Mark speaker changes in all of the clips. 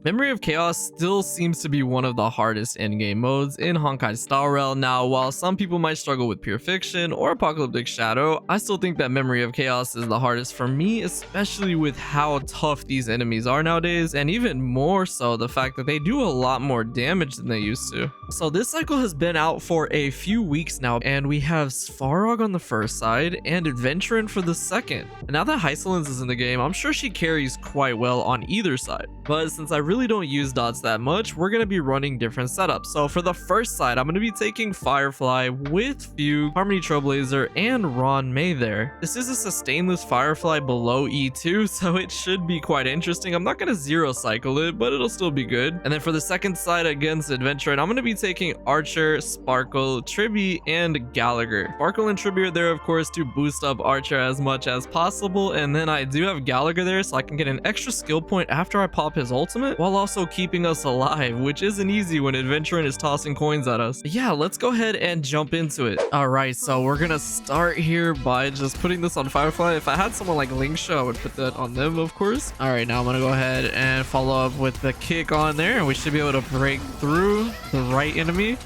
Speaker 1: Memory of Chaos still seems to be one of the hardest endgame modes in Honkai Star Rail. Now, while some people might struggle with Pure Fiction or Apocalyptic Shadow, I still think that Memory of Chaos is the hardest for me, especially with how tough these enemies are nowadays, and even more so the fact that they do a lot more damage than they used to. So this cycle has been out for a few weeks now, and we have Svarog on the first side and Adventurine for the second. And now that Hysolence is in the game, I'm sure she carries quite well on either side. But since I really don't use dots that much, we're going to be running different setups. So for the first side, I'm going to be taking Firefly with Fugue, Harmony Trailblazer, and Ron May there. This is a sustainless Firefly below E2, so it should be quite interesting. I'm not going to zero cycle it, but it'll still be good. And then for the second side against Adventurine, I'm going to be taking Archer, Sparkle, Tribby, and Gallagher. Sparkle and Tribby are there, of course, to boost up Archer as much as possible. And then I do have Gallagher there, so I can get an extra skill point after I pop his ultimate, while also keeping us alive, which isn't easy when Adventurine is tossing coins at us. But yeah, let's go ahead and jump into it. All right, so we're gonna start here by just putting this on Firefly. If I had someone like Lingsha, I would put that on them, of course. All right, now I'm gonna go ahead and follow up with the kick on there, and we should be able to break through the right enemy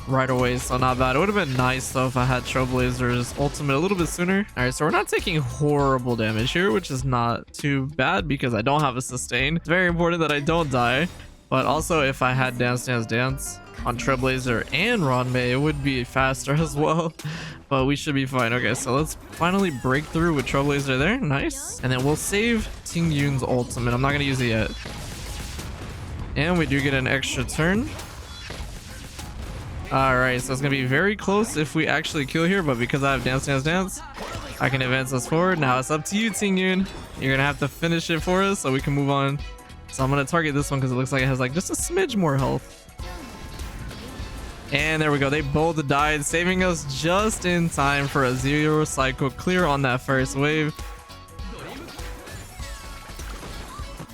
Speaker 1: right away, so not bad. It would have been nice though if I had Trailblazer's ultimate a little bit sooner. All right, so we're not taking horrible damage here, which is not too bad because I don't have a sustain. It's very important that I don't die, but also if I had Dance Dance Dance on Trailblazer and Ron May, it would be faster as well. But we should be fine. Okay, so let's finally break through with Trailblazer there. Nice. And then we'll save Ting Yun's ultimate. I'm not gonna use it yet. And we do get an extra turn. All right, so it's gonna be very close if we actually kill here, but because I have Dance Dance Dance, I can advance us forward. Now it's up to you, Ting Yun. You're gonna have to finish it for us so we can move on. So I'm gonna target this one because it looks like it has like just a smidge more health. And there we go, they both died, saving us just in time for a 0 cycle clear on that first wave.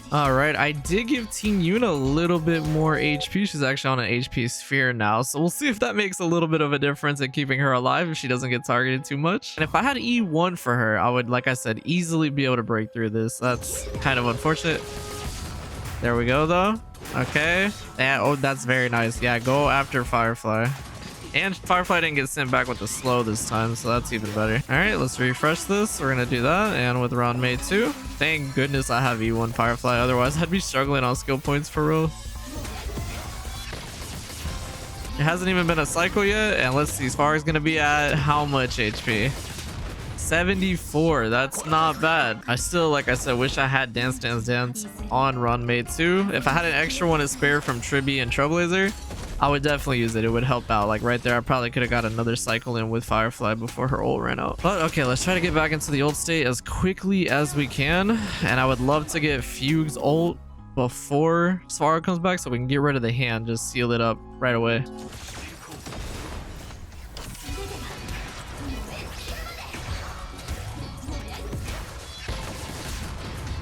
Speaker 1: All right, I did give Ting Yun a little bit more HP. She's actually on an HP sphere now, so we'll see if that makes a little bit of a difference in keeping her alive if she doesn't get targeted too much. And if I had E1 for her, I would, like I said, easily be able to break through this. That's kind of unfortunate. There we go though. Okay, and oh, that's very nice. Yeah, go after Firefly. And Firefly didn't get sent back with the slow this time, so that's even better. All right, let's refresh this. We're gonna do that, and with Ron May too. Thank goodness I have E1 Firefly, otherwise I'd be struggling on skill points for real. It hasn't even been a cycle yet, and let's see, Svarog's gonna be at how much HP? 74. That's not bad. I still, like I said, wish I had Dance Dance Dance on Ron May too. If I had an extra one to spare from Tribby and Trailblazer, I would definitely use it. It would help out. Like right there, I probably could have got another cycle in with Firefly before her ult ran out. But okay, let's try to get back into the ult state as quickly as we can. And I would love to get Fugue's ult before Svarog comes back so we can get rid of the hand, just seal it up right away.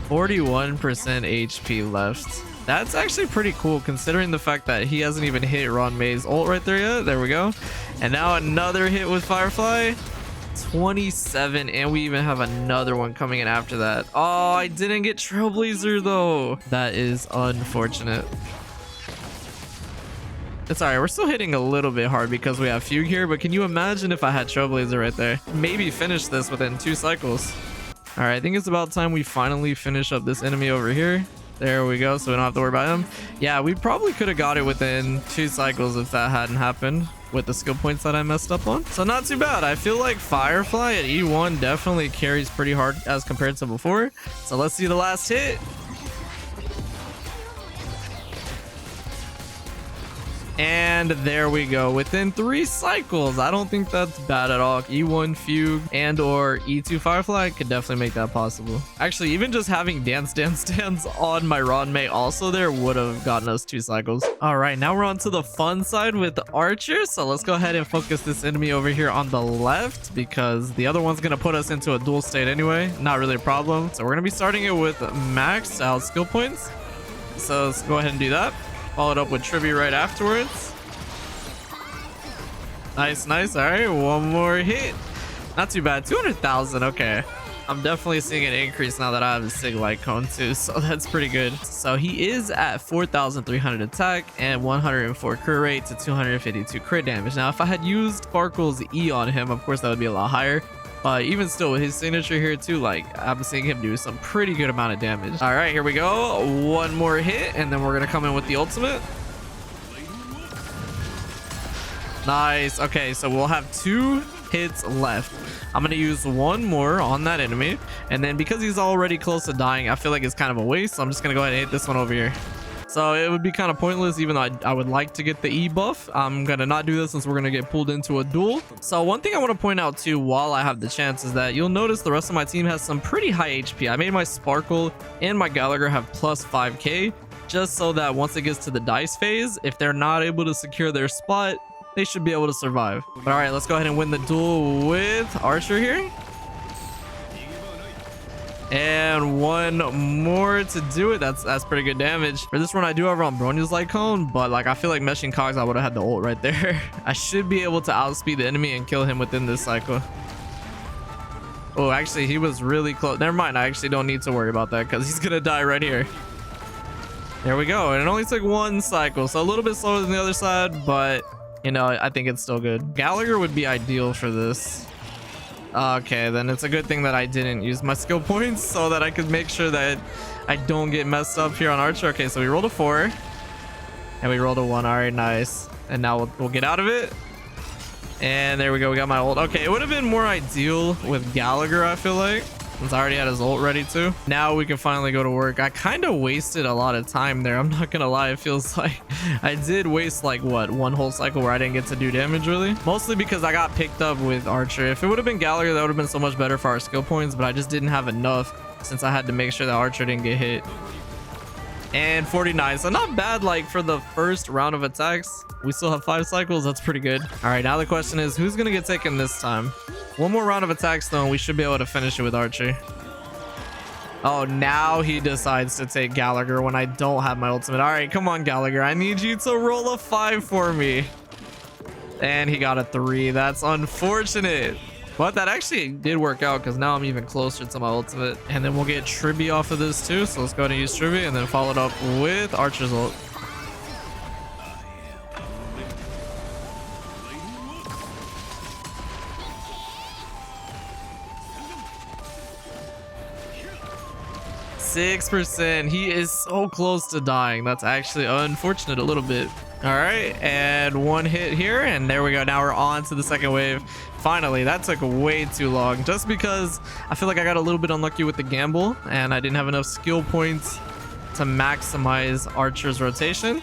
Speaker 1: "41% HP left." That's actually pretty cool considering the fact that he hasn't even hit Ron May's ult right there yet. There we go. And now another hit with Firefly. 27, and we even have another one coming in after that. Oh, I didn't get Trailblazer though. That is unfortunate. It's alright, we're still hitting a little bit hard because we have Fugue here, but can you imagine if I had Trailblazer right there? Maybe finish this within 2 cycles. Alright, I think it's about time we finally finish up this enemy over here. There we go, so we don't have to worry about him. Yeah, we probably could have got it within 2 cycles if that hadn't happened with the skill points that I messed up on. So not too bad. I feel like Firefly at E1 definitely carries pretty hard as compared to before. So let's see the last hit. And there we go, within 3 cycles. I don't think that's bad at all. E1 Fugue and or E2 Firefly could definitely make that possible. Actually, even just having Dance Dance Dance on my Ron May also there would have gotten us 2 cycles. All right, now we're on to the fun side with the Archer. So let's go ahead and focus this enemy over here on the left because the other one's gonna put us into a dual state anyway. Not really a problem. So we're gonna be starting it with maxed out skill points. So let's go ahead and do that. Followed up with Tribby right afterwards. Nice, nice. All right, one more hit. Not too bad. 200,000. Okay. I'm definitely seeing an increase now that I have a Sig Light Cone too, so that's pretty good. So he is at 4,300 attack and 104 crit rate to 252 crit damage. Now, if I had used Sparkle's E on him, of course that would be a lot higher. But even still, with his signature here too, like, I'm seeing him do some pretty good amount of damage. All right, here we go. One more hit, and then we're gonna come in with the ultimate. Nice. Okay, so we'll have 2 hits left. I'm gonna use one more on that enemy, and then because he's already close to dying, I feel like it's kind of a waste, so I'm just gonna go ahead and hit this one over here. So it would be kind of pointless, even though I would like to get the E buff. I'm gonna not do this since we're gonna get pulled into a duel. So one thing I want to point out too, while I have the chance, is that you'll notice the rest of my team has some pretty high HP. I made my Sparkle and my Gallagher have plus 5k, just so that once it gets to the dice phase, if they're not able to secure their spot, they should be able to survive. But all right, let's go ahead and win the duel with Archer here. And one more to do it. That's pretty good damage. For this run, I do have on Bronia's Light Cone, but like I feel like meshing cogs, I would have had the ult right there. I should be able to outspeed the enemy and kill him within this cycle. Oh, actually, he was really close. Never mind. I actually don't need to worry about that because he's gonna die right here. There we go. And it only took 1 cycle, so a little bit slower than the other side, but you know, I think it's still good. Gallagher would be ideal for this. Okay, then it's a good thing that I didn't use my skill points so that I could make sure that I don't get messed up here on Archer. Okay, so we rolled a 4 and we rolled a 1. All right, nice. And now we'll get out of it. And there we go. We got my ult. Okay, it would have been more ideal with Gallagher, I feel like, since I already had his ult ready too. Now we can finally go to work. I kind of wasted a lot of time there. I'm not gonna lie. It feels like I did waste like what, 1 whole cycle where I didn't get to do damage really. Mostly because I got picked up with Archer. If it would have been Gallagher, that would have been so much better for our skill points, but I just didn't have enough since I had to make sure that Archer didn't get hit. And 49, so not bad. Like for the first round of attacks, we still have 5 cycles. That's pretty good. All right, now the question is, who's gonna get taken this time? 1 more round of attacks though, and we should be able to finish it with Archer. Oh, now he decides to take Gallagher when I don't have my ultimate. All right, come on, Gallagher. I need you to roll a 5 for me. And he got a 3. That's unfortunate. But that actually did work out because now I'm even closer to my ultimate. And then we'll get Tribby off of this too. So let's go ahead and use Tribby and then follow it up with Archer's ult. %. He is so close to dying. That's actually unfortunate a little bit. All right, and 1 hit here, and there we go. Now we're on to the second wave. Finally, that took way too long just because I feel like I got a little bit unlucky with the gamble and I didn't have enough skill points to maximize Archer's rotation.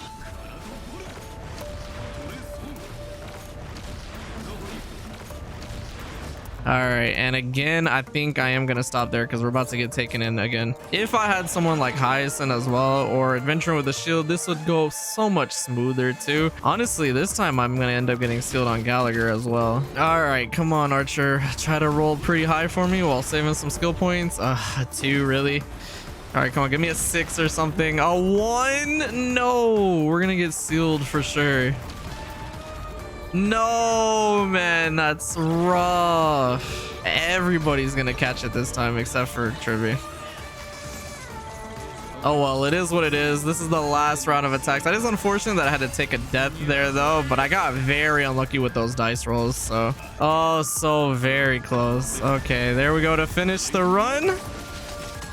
Speaker 1: All right, and again, I think I am gonna stop there because we're about to get taken in again. If I had someone like Hyacinth as well, or Adventurine with a shield, this would go so much smoother too. Honestly, this time I'm gonna end up getting sealed on Gallagher as well. All right, come on, Archer. Try to roll pretty high for me while saving some skill points. 2, really? All right, come on, give me a 6 or something. A 1? No, we're gonna get sealed for sure. No, man, that's rough. Everybody's gonna catch it this time except for Tribby. Oh well, it is what it is. This is the last round of attacks. That is unfortunate that I had to take a death there though, but I got very unlucky with those dice rolls, so so very close. Okay, there we go to finish the run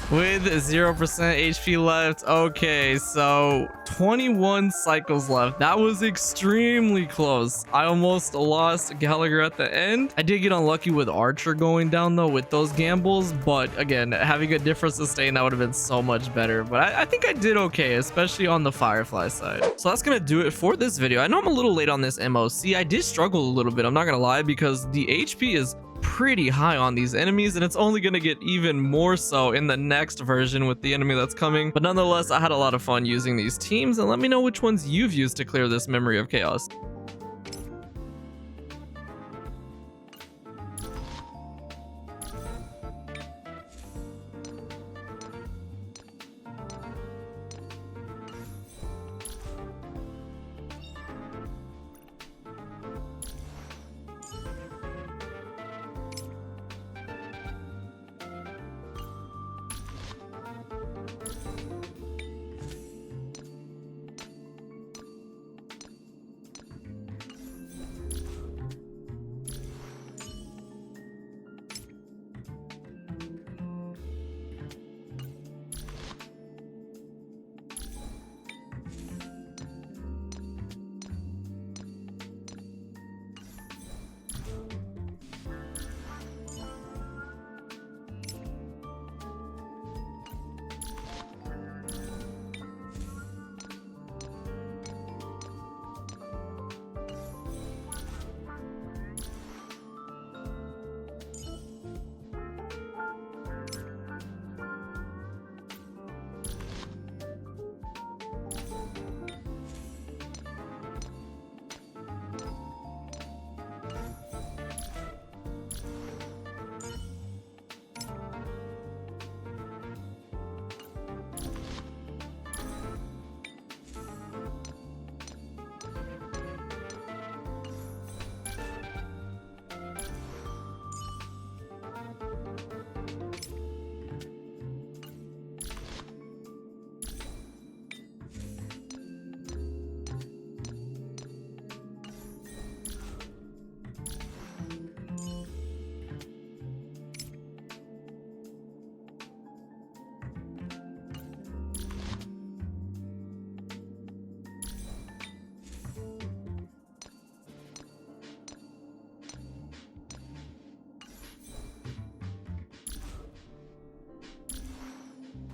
Speaker 1: with 0% HP left. Okay, so 21 cycles left. That was extremely close. I almost lost Gallagher at the end. I did get unlucky with Archer going down though with those gambles, but again, having a different sustain, that would have been so much better. But I think I did okay, especially on the Firefly side. So that's gonna do it for this video. I know I'm a little late on this MOC. I did struggle a little bit, I'm not gonna lie, because the HP is pretty high on these enemies, and it's only going to get even more so in the next version with the enemy that's coming. But nonetheless, I had a lot of fun using these teams, and let me know which ones you've used to clear this Memory of Chaos.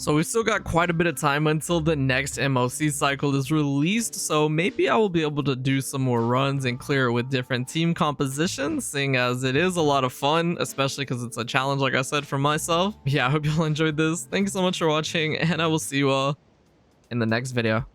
Speaker 1: So we've still got quite a bit of time until the next MOC cycle is released, so maybe I will be able to do some more runs and clear it with different team compositions, seeing as it is a lot of fun, especially because it's a challenge, like I said, for myself. Yeah, I hope you all enjoyed this. Thank you so much for watching, and I will see you all in the next video.